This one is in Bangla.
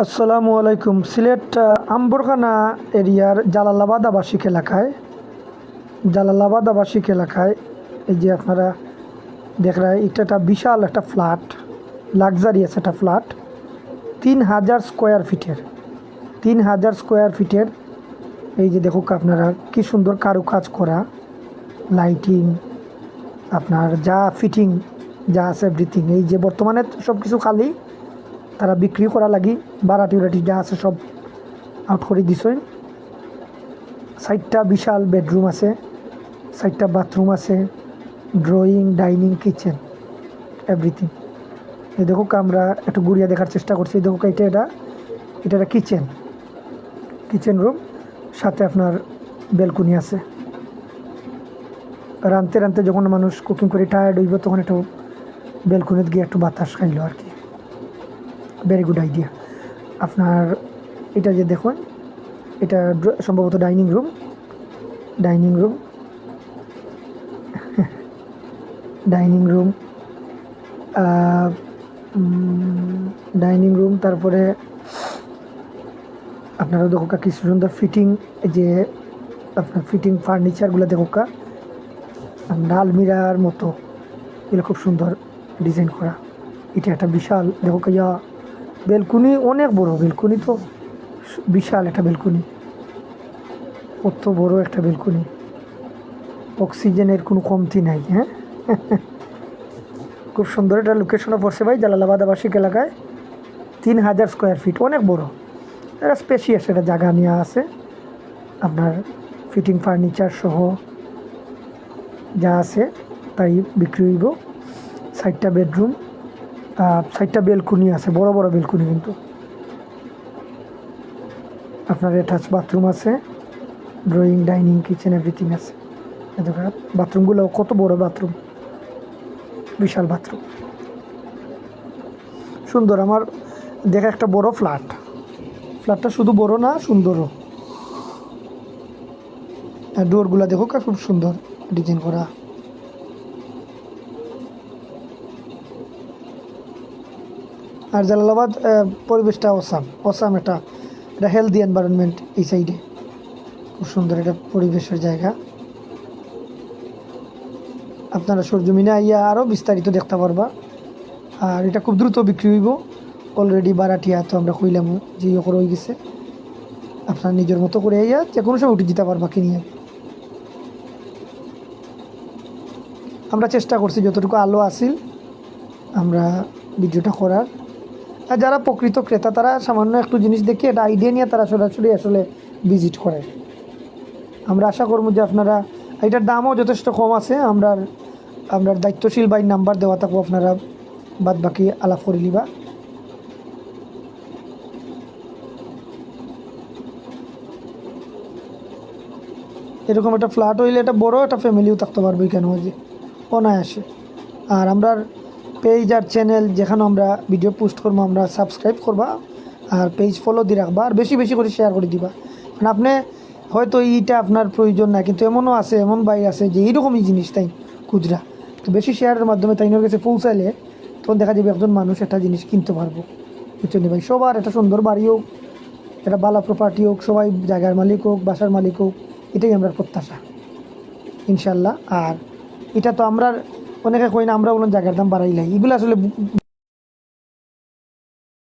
আসসালামু আলাইকুম। সিলেট আম্বরখানা এরিয়ার জালালাবাদ আবাসিক এলাকায় এই যে আপনারা দেখ রা এটা একটা বিশাল একটা ফ্ল্যাট, লাক্সারিয়াস একটা ফ্ল্যাট, 3000 স্কোয়ার ফিটের 3000 স্কোয়ার ফিটের। এই যে দেখুক আপনারা কি সুন্দর কারুকাজ করা, লাইটিং, আপনার যা ফিটিং যা আছে এভরিথিং। এই যে বর্তমানে সব কিছু খালি, তারা বিক্রি করা লাগি বারাটি উরাটি যা আছে সব আউট করে দিছে। 4টা বিশাল বেডরুম আছে, 4টা বাথরুম আছে, ড্রয়িং, ডাইনিং, কিচেন, এভরিথিং। এই দেখুক আমরা একটু ঘুরিয়ে দেখার চেষ্টা করছি। দেখুক এটা একটা কিচেন রুম, সাথে আপনার ব্যালকনি আছে। রানতে যখন মানুষ কুকিং করে টায়ার্ড হইব তখন একটু ব্যালকনিতে গিয়ে একটু বাতাস খাইল আর কি। Very good idea. আপনার এটা যে দেখুন, এটা সম্ভবত ডাইনিং রুম ডাইনিং রুম। তারপরে আপনারা দেখোকা কি সুন্দর ফিটিং, যে আপনার ফিটিং ফার্নিচারগুলো দেখোকা আলমিরার মতো, এগুলো খুব সুন্দর ডিজাইন করা। এটা একটা বিশাল দেখোকা বেলকুনি, অনেক বড় বেলকুনি, তো বিশাল একটা বেলকুনি, কত বড় একটা বেলকুনি। অক্সিজেনের কোনো কমতি নাই। হ্যাঁ, খুব সুন্দর একটা লোকেশনে পড়ছে ভাই, জালালাবাদ আবাসিক এলাকায়, 3000 স্কোয়ার ফিট, অনেক বড়। এটা স্পেশিয়াস একটা জায়গা নিয়ে আছে, আপনার ফিটিং ফার্নিচার সহ যা আছে তাই বিক্রি হইব। 4টা বেডরুম, 4টা বেলকুনি আছে, বড় বড় বেলকুনি, কিন্তু আপনার অ্যাটাচ বাথরুম আছে, ড্রয়িং, ডাইনিং, কিচেন, এভরিথিং আছে। বাথরুমগুলো কত বড় বাথরুম, বিশাল বাথরুম, সুন্দর। আমার দেখা একটা বড় ফ্ল্যাটটা শুধু বড় না, সুন্দরও। ডোরগুলো দেখো খুব সুন্দর ডিজাইন করা। আর জালালাবাদ পরিবেশটা অসাম এটা হেলদি এনভায়রনমেন্ট। এই সাইডে খুব সুন্দর একটা পরিবেশের জায়গা। আপনারা সরজমিনে আইয়া আরও বিস্তারিত দেখতে পারবা। আর এটা খুব দ্রুত বিক্রি হইব। অলরেডি বারাটিয়া তো আমরা কইলাম যে করে হয়ে গেছে। আপনার নিজের মতো করে আইয়া যে কোনো সময় উঠে দিতে পারবা কিনিয়ে। আমরা চেষ্টা করছি যতটুকু আলো আসিল আমরা ভিডিওটা করার। আর যারা প্রকৃত ক্রেতা তারা সামান্য একটু জিনিস দেখে এটা আইডিয়া নিয়ে তারা সরাসরি আসলে ভিজিট করে। আমরা আশা করবো যে আপনারা, এটার দামও যথেষ্ট কম আছে। আমরা দায়িত্বশীল ভাই নাম্বার দেওয়া থাকবো, আপনারা বাদ বাকি আলাপ করে নিবা। এরকম একটা ফ্ল্যাট হইলে এটা বড় একটা ফ্যামিলিও থাকতে পারবে কেন, যে অনায়াসে। আর আমরা পেজ আর চ্যানেল যেখানে আমরা ভিডিও পোস্ট করবো আমরা সাবস্ক্রাইব করবা, আর পেজ ফলো দিয়ে রাখবা, আর বেশি বেশি করে শেয়ার করে দিবা। মানে আপনি হয়তো এইটা আপনার প্রয়োজন না, কিন্তু এমনও আছে, এমন ভাই আছে যে এইরকমই জিনিস তাই খুচরা, তো বেশি শেয়ারের মাধ্যমে তাইনের কাছে পৌঁছাইলে তখন দেখা যাবে একজন মানুষ একটা জিনিস কিনতে পারবো। বুঝছেন ভাই, সবার একটা সুন্দর বাড়ি হোক, একটা ভালো প্রপার্টি হোক, সবাই জায়গার মালিক হোক, বাসার মালিক হোক, এটাই আমরা প্রত্যাশা ইনশাল্লাহ। আর এটা তো আমরা অনেকে কই না, আমরা বলুন জায়গার দাম বাড়াইলাই, এগুলো আসলে